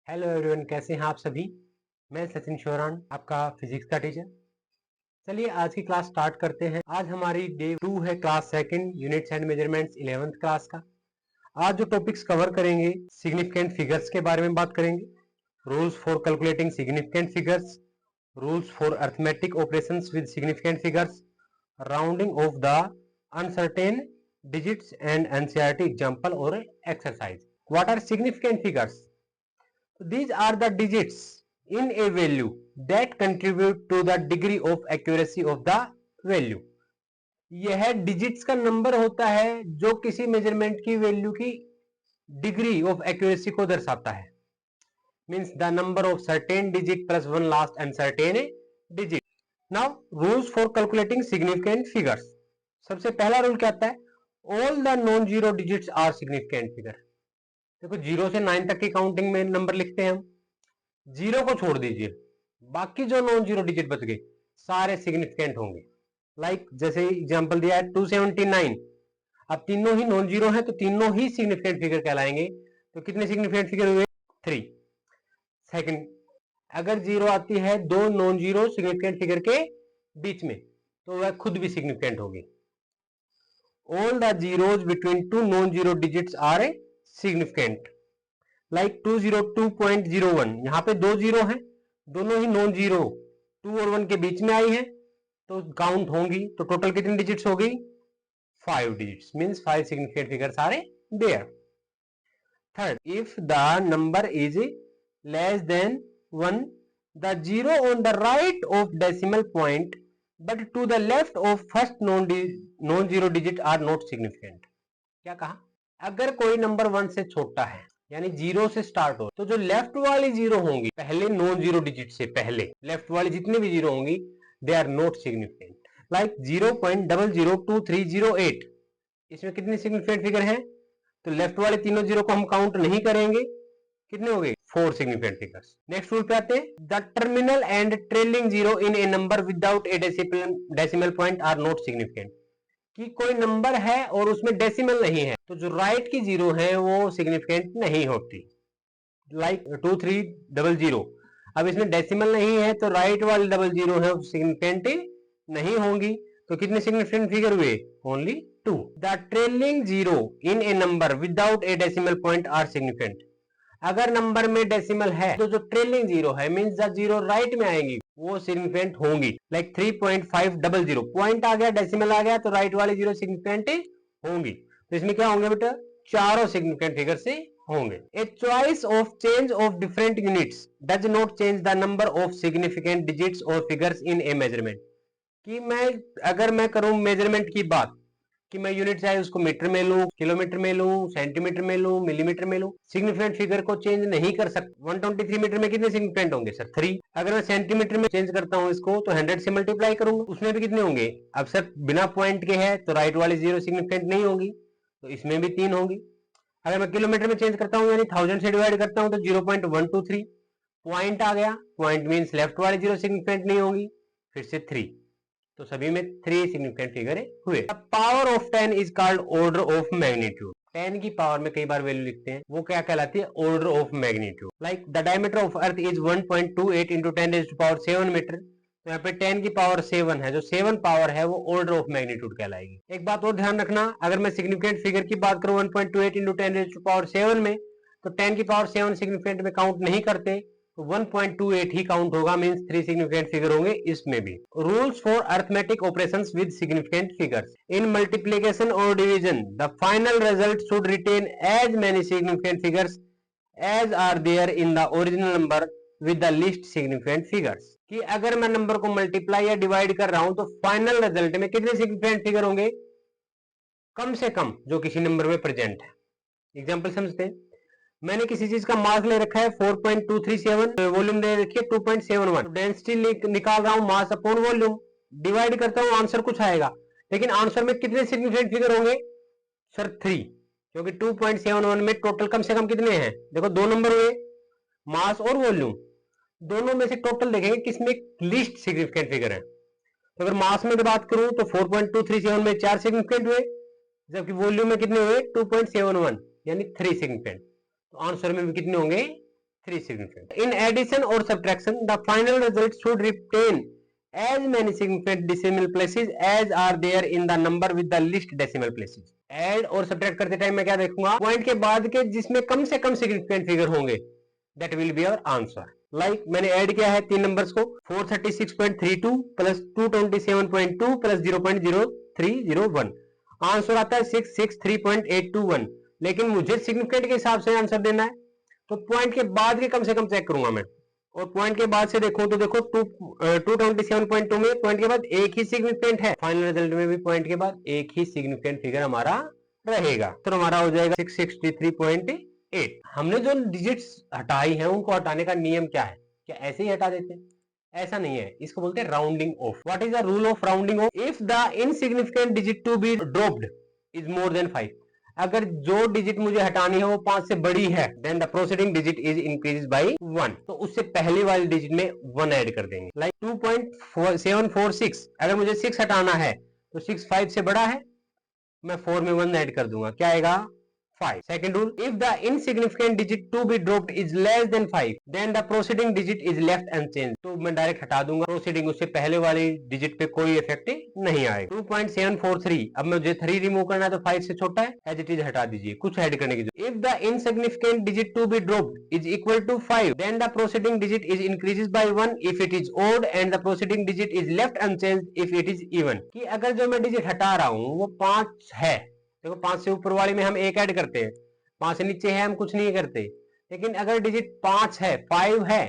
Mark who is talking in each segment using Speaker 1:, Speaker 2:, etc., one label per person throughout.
Speaker 1: Hello everyone, कैसे हैं आप सभी। मैं सचिन शोरान, आपका फिजिक्स का टीचर। चलिए आज की क्लास स्टार्ट करते हैं। आज हमारी डे 2 है, class second, units and measurements 11th class का। आज जो टॉपिक्स कवर करेंगे, सिग्निफिकेंट फिगर्स के बारे में बात करेंगे, rules for calculating significant figures, rules for arithmetic operations with significant figures, rounding off the uncertain digits and NCERT example और exercise. What are significant figures? These are the digits in a value that contribute to the degree of accuracy of the value. यह digits का number होता है जो किसी measurement की value की degree of accuracy को दर्शाता है। Means the number of certain digit plus one last uncertain digit. Now rules for calculating significant figures. सबसे पहला रूल क्या आता है? All the non zero digits are significant figure. देखो, 0 से 9 तक की काउंटिंग में नंबर लिखते हैं हम। 0 को छोड़ दीजिए, बाकी जो नॉन जीरो डिजिट बच गए सारे सिग्निफिकेंट होंगे। लाइक जैसे एग्जांपल दिया है 279। अब तीनों ही नॉन जीरो हैं तो तीनों ही सिग्निफिकेंट फिगर कहलाएंगे। तो कितने सिग्निफिकेंट फिगर हुए? 3। सेकंड, अगर 0 आती है दो नॉन जीरो सिग्निफिकेंट फिगर के बीच में तो वह खुद भी सिग्निफिकेंट होगी। All the zeros between two non zero digits are significant. Like 202.01, यहाँ पे दो जीरो हैं, दोनों ही नॉन जीरो 2 और 1 के बीच में आई है तो काउंट होंगी। तो टोटल कितनी डिजिट्स होगी? 5 digits. Means 5 significant figures are there. Third, if the number is less than 1, the zero on the right of decimal point but to the left of first non zero digit are not significant. क्या कहा? अगर कोई number 1 से छोटा है यानी 0 से start हो तो जो लेफ्ट वाली जीरो होंगी पहले नॉन जीरो डिजिट से पहले लेफ्ट वाली जितनी भी जीरो होंगी they are not significant. Like 0.002308, इसमें कितनी सिग्निफिकेंट फिगर है? तो लेफ्ट वाले तीनों जीरो को हम काउंट नहीं करेंगे। कितने हो गए? 4 सिग्निफिकेंट फिगर्स। नेक्स्ट रूल पे आते हैं। The terminal and trailing zero in a number without a decimal point are not significant. कि कोई नंबर है और उसमें डेसिमल नहीं है तो जो राइट की जीरो है वो सिग्निफिकेंट नहीं होती। लाइक 2300, अब इसमें डेसिमल नहीं है तो राइट वाली डबल जीरो है सिग्निफिकेंट नहीं होंगी। तो कितने सिग्निफिकेंट फिगर हुए? Only 2। The trailing zero in a number without a decimal point are significant. अगर नंबर में डेसिमल है तो जो ट्रेलिंग जीरो है मींस द जीरो राइट में आएंगी वो सिग्निफिकेंट होंगी। लाइक 3.500, पॉइंट आ गया, डेसिमल आ गया तो राइट वाली जीरो सिग्निफिकेंट होंगी। तो इसमें क्या होंगे बेटा? चारों सिग्निफिकेंट फिगर से होंगे। A choice of change of different units does not change the number of significant digits और फिगर्स इन ए मेजरमेंट। कि अगर मैं करूं मेजरमेंट की बात कि मैं यूनिट चाहे उसको मीटर में लूं, किलोमीटर में लूं, सेंटीमीटर में लूं, मिलीमीटर में लूं, सिग्निफिकेंट फिगर को चेंज नहीं कर सकता। 123 मीटर में कितने सिग्निफिकेंट होंगे सर? 3। अगर मैं सेंटीमीटर में चेंज करता हूं इसको तो 100 से मल्टीप्लाई करूंगा, उसमें भी कितने होंगे? अब सर बिना पॉइंट के है तो राइट वाली जीरो सिग्निफिकेंट नहीं होगी तो इसमें भी 3 होंगी। अगर मैं किलोमीटर में चेंज करता हूं यानी 1000 से डिवाइड करता हूं तो 0.123, पॉइंट आ गया, पॉइंट मींस लेफ्ट वाली जीरो सिग्निफिकेंट नहीं होगी, फिर से 3। तो सभी में 3 सिग्निफिकेंट फिगर हुए। Power of 10 is called order of magnitude. 10 की पावर में कई बार वैल्यू लिखते हैं, वो क्या कहलाती है? Order of magnitude. Like the diameter of earth is 1.28 into 10⁻⁷ metre. तो यहाँ पे 10 की पावर 7 है, जो 7 पावर है वो ऑर्डर ऑफ मैग्नीट्यूड कहलाएगी। एक बात और ध्यान रखना, अगर मैं सिग्निफिकेंट फिगर की बात करूं 1.28 इंटू 10⁻⁷ में तो 10 की पावर 7 सिग्निफिकेंट में काउंट नहीं करते तो 1.28 ही काउंट होगा, मींस 3 सिग्निफिकेंट फिगर होंगे इसमें भी। Rules for arithmetic operations with significant figures. In multiplication और division the final result should retain as many significant figures as are there in the original number with the least significant figures. कि अगर मैं number को multiply या divide कर रहा हूं तो फाइनल रिजल्ट में कितने सिग्निफिकेंट फिगर होंगे? कम से कम जो किसी नंबर में प्रेजेंट है। एग्जांपल समझते हैं। मैंने किसी चीज का मास ले रखा है 4.237, वॉल्यूम ले रखी है 2.71, डेंसिटी निकाल रहा हूं मास अपॉन वॉल्यूम, डिवाइड करता हूं आंसर कुछ आएगा, लेकिन आंसर में कितने सिग्निफिकेंट फिगर होंगे? सर 3, क्योंकि 2.71 में टोटल कम से कम कितने हैं? देखो दो नंबर हुए, मास और वॉल्यूम, दोनों में से टोटल देखेंगे किसमें लिस्ट सिग्निफिकेंट फिगर है। तो अगर मास में बात करूं तो 4.237 में 4 सिग्निफिकेंट हुए, जबकि वॉल्यूम में कितने हुए? 2.71 यानी 3 सिग्निफिकेंट। तो आंसर में भी कितने होंगे? 3 significant. In addition or subtraction, the final result should retain as many significant decimal places as are there in the number with the least decimal places. Add और subtract करते टाइम मैं क्या देखूंगा, पॉइंट के बाद के जिसमें कम से कम सिग्निफिकेंट फिगर होंगे, that will be our answer. Like मैंने ऐड किया है 3 नंबर्स को, 436.32 प्लस 227.2 प्लस 0.0301, आंसर आता है 663.821. लेकिन मुझे सिग्निफिकेंट के हिसाब से आंसर देना है, तो पॉइंट के बाद के कम से कम चेक करूंगा मैं, और पॉइंट के बाद से देखो तो देखो 227.2 में पॉइंट के बाद एक ही सिग्निफिकेंट है, फाइनल रिजल्ट में भी पॉइंट के बाद एक ही सिग्निफिकेंट फिगर हमारा रहेगा, तो हमारा हो जाएगा 663.8. हमने जो डिजिट्स हटाई हैं उनको हटाने का नियम क्या है, क्या ऐसे ही हटा देते हैं? ऐसा नहीं है, इसको बोलते हैं rounding off. What is the rule of rounding off? If the insignificant digit to be dropped is more than 5, अगर जो डिजिट मुझे हटानी है वो 5 से बड़ी है, then the proceeding digit is increase by 1, तो उससे पहले वाले डिजिट में 1 ऐड कर देंगे. लाइक 2.746, अगर मुझे 6 हटाना है तो 6 5 से बड़ा है, मैं 4 में 1 ऐड कर दूंगा, क्या आएगा 5. Second rule, if the insignificant digit to be dropped is less than 5, then the proceeding digit is left unchanged. तो मैं डायरेक्ट हटा दूंगा प्रोसीडिंग, उससे पहले वाली डिजिट पे कोई इफेक्ट नहीं आएगा. 2.743, अब मुझे 3 रिमूव करना है तो 5 से छोटा है, एज इट इज हटा दीजिए, कुछ ऐड करने की जरूरत. If the insignificant digit to be dropped is equal to 5, then the proceeding digit is increases by 1 if it is odd and the proceeding digit is left unchanged if it is even. कि अगर जो मैं digit हटा रहा हूँ वो 5 है, देखो 5 से ऊपर वाली में हम 1 ऐड करते हैं, 5 से नीचे है हम कुछ नहीं करते, लेकिन अगर डिजिट 5 है 5 है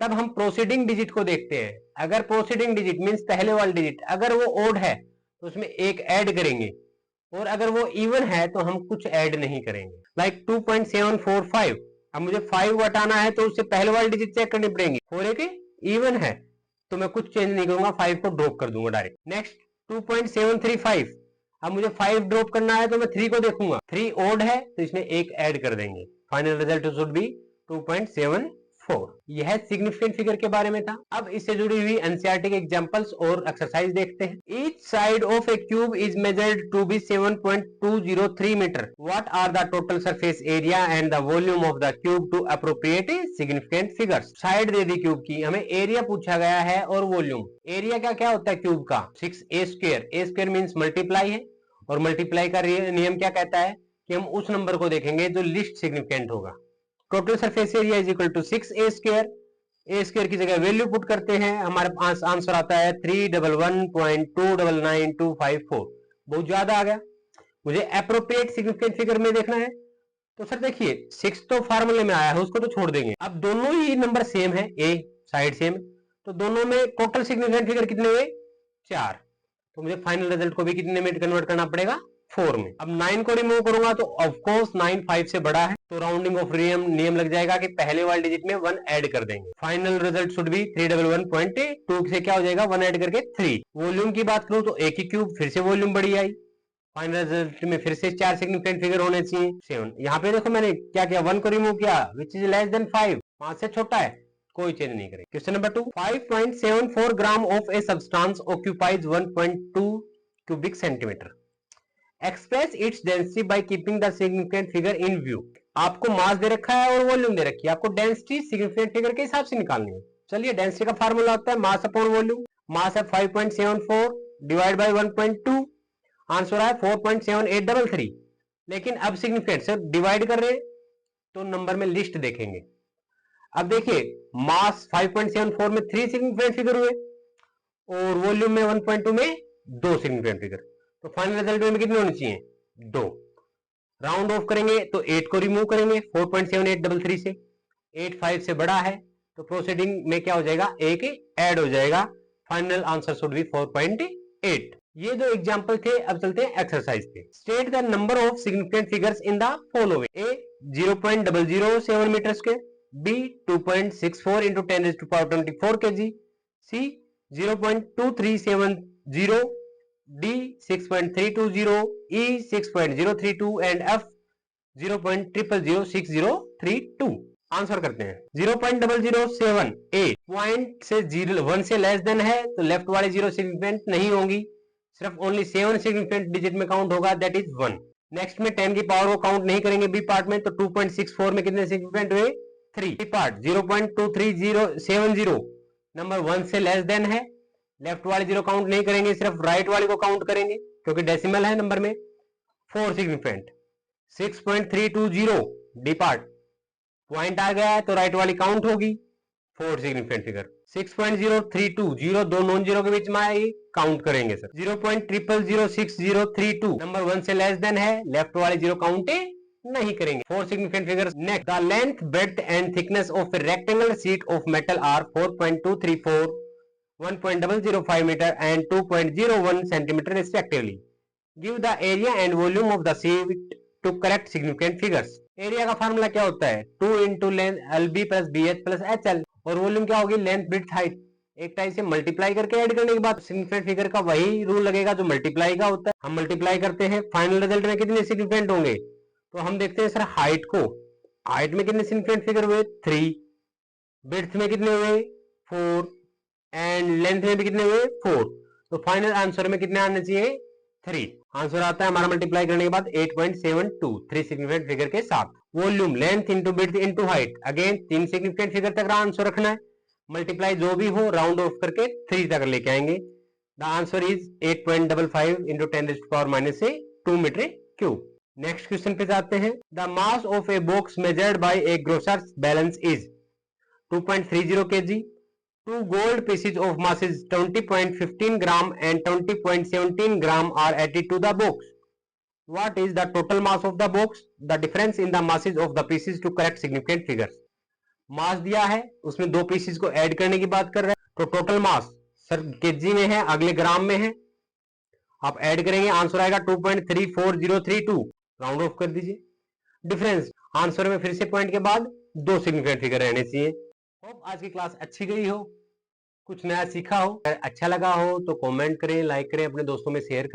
Speaker 1: तब हम प्रोसीडिंग डिजिट को देखते हैं. अगर प्रोसीडिंग डिजिट मींस पहले वाला डिजिट अगर वो ओड है तो उसमें 1 ऐड करेंगे, और अगर वो इवन है तो हम कुछ ऐड नहीं करेंगे. लाइक 2.745, अब मुझे 5 हटाना है तो उससे पहले वाली डिजिट चेक करनी पड़ेगी, 4 एक इवन है तो मैं कुछ चेंज नहीं करूंगा, 5 को ड्रॉप कर दूंगा डायरेक्ट. नेक्स्ट 2.735, अब मुझे 5 ड्रॉप करना है तो मैं 3 को देखूंगा, 3 ओड है तो इसमें 1 ऐड कर देंगे, फाइनल रिजल्ट शुड बी 2.74. यह सिग्निफिकेंट फिगर के बारे में था. अब इससे जुड़ी हुई एनसीईआरटी के एग्जांपल्स और एक्सरसाइज देखते हैं. Each side of a cube is measured to be 7.203 metre. What are the total surface area and the volume of the cube to appropriate significant figures. Side दे दी क्यूब की, हमें area पूछा गया है और वॉल्यूम. एरिया क्या क्या होता है क्यूब का, 6a square. A square means multiply है, और मल्टीप्लाई का नियम क्या कहता है कि हम उस नंबर को देखेंगे जो लिस्ट सिग्निफिकेंट होगा. Total surface area is equal to 6a square. A square की जगह वैल्यू पुट करते हैं, हमारे पास आंसर आता है 311.299254. बहुत ज्यादा आ गया. मुझे एप्रोप्रिएट सिग्निफिकेंट फिगर में देखना है, तो सर देखिए 6 तो फार्मूले में आया है, उसको तो छोड़ देंगे. अब दोनों ही नंबर सेम है, ए साइड सेम, तो दोनों में टोटल सिग्निफिकेंट फिगर कितने हुए 4, तो मुझे फाइनल रिजल्ट को भी कितने में कन्वर्ट करना पड़ेगा 4 में. अब 9 को रिमूव करूंगा तो ऑफ कोर्स 9 5 से बड़ा है, तो राउंडिंग ऑफ नियम लग जाएगा कि पहले वाले डिजिट में 1 ऐड कर देंगे. फाइनल रिजल्ट शुड बी 311.2 से क्या हो जाएगा 1 ऐड करके 3. वॉल्यूम की बात करूं तो एक ही क्यूब, फिर से वॉल्यूम बड़ी आई. फाइनल रिजल्ट में फिर से 4 सिग्निफिकेंट फिगर होने चाहिए 7. यहाँ पे देखो मैंने क्या किया, 1 को रिमूव किया विच इज लेस देन 5, 5 से छोटा है, कोई चेंज नहीं करें. Question number 2, 5.74 gram of a substance occupies 1.2 cubic centimetre. Express its density by keeping the significant figure in view. आपको मास दे रखा है और वॉल्यूम दे रखी है, आपको डेंसिटी सिग्निफिकेंट फिगर के हिसाब से निकालनी है. चलिए डेंसिटी का फार्मूला होता है मास अपॉन वॉल्यूम. मास है 5.74 डिवाइड बाय 1.2, आंसर है 4.7833. लेकिन अब सिग्निफिकेंट से डिवाइड कर रहे हैं तो नंबर में लिस्ट देखेंगे. अब देखिए मास 5.74 में 3 सिग्निफिकेंट फिगर हुए और वॉल्यूम में 1.2 में 2 सिग्निफिकेंट फिगर, तो फाइनल रिजल्ट में कितने होने चाहिए 2. राउंड ऑफ करेंगे तो 8 को रिमूव करेंगे 4.7833 से, 8 5 से बड़ा है तो प्रोसीडिंग में क्या हो जाएगा 1 ऐड हो जाएगा. Final answer should be 4.8. ये जो एग्जांपल थे, अब चलते हैं एक्सरसाइज पे. State the number of significant figures in the following. A 0.007 metre square, B 2.64 into 10 raised to power 24 kg, C 0.2370, D 6.320, E 6.032 and F 0.000632. Answer करते हैं. 0.007 ए पॉइंट से 1 से लेस देन है तो लेफ्ट वाले 0 सिग्निफिकेंट नहीं होंगी, सिर्फ ओनली 7 सिग्निफिकेंट डिजिट में काउंट होगा, दैट इज 1. नेक्स्ट में 10 की पावर को काउंट नहीं करेंगे बी पार्ट में, तो 2.64 में कितने सिग्निफिकेंट हुए 3 पार्ट 0.23070 नंबर 1 से लेस देन है। लेफ्ट वाली जीरो काउंट नहीं करेंगे, सिर्फ राइट वाली को काउंट करेंगे क्योंकि डेसिमल है नंबर में। 4 सिग्निफिकेंट 6.320 डी पार्ट पॉइंट आ गया है तो राइट वाली काउंट होगी 4 सिग्निफिकेंट फिगर। 6.032 जीरो दो नॉन जीरो के बीच में आएगी, काउंट करेंगे सर। 0.006032 नंबर 1 से लेस देन है, लेफ्ट वाली जीरो काउंट नहीं करेंगे। 4 significant figures. Next, the length breadth and thickness of a rectangular sheet of metal are 4.234 1.005 metre and 2.01 centimetre respectively. Give the area and volume of the sheet to correct significant figures. Area का formula क्या होता है? 2 into length LB plus BH plus HL, और volume क्या होगी? Length breadth height. एक type से multiply करके ऐड करने के बाद सिग्निफिकेंट फिगर का वही रूल लगेगा जो मल्टीप्लाई का होता है। हम मल्टीप्लाई करते हैं, फाइनल रिजल्ट में कितने सिग्निफिकेंट होंगे? तो हम देखते हैं सर हाइट को। हाइट में कितने सिग्निफिकेंट फिगर हुए? 3। ब्रेड्थ में कितने हुए? 4। एंड लेंथ में भी कितने हुए? 4। तो फाइनल आंसर में कितने आने चाहिए? 3। आंसर आता है हमारा मल्टीप्लाई करने के बाद 8.72 3 सिग्निफिकेंट फिगर के साथ। Volume length into breadth into height, again 3 significant figure तक आंसर रखना है। मल्टीप्लाई जो भी हो राउंड ऑफ करके 3 तक लेके आएंगे। The answer is 8.55 into 10⁻⁻2 metre cube. Next question पे जाते हैं। The mass of a box measured by a grocer's balance is 2.30 kg. Two gold pieces of masses 20.15 gram and 20.17 gram are added to the box. What is the total mass of the box? The difference in the masses of the pieces to correct significant figures. मास दिया है, उसमें दो pieces को add करने की बात कर रहे हैं, तो टोटल मास सर केजी में है, अगले ग्राम में है। आप ऐड करेंगे, आंसर आएगा 2.34032। राउंड ऑफ कर दीजिए। डिफरेंस आंसर में फिर से पॉइंट के बाद दो सिग्निफिकेंट फिगर रहने चाहिए। होप आज की क्लास अच्छी गई हो, कुछ नया सीखा हो। अगर अच्छा लगा हो तो कमेंट करें, लाइक करें, अपने दोस्तों में शेयर करें।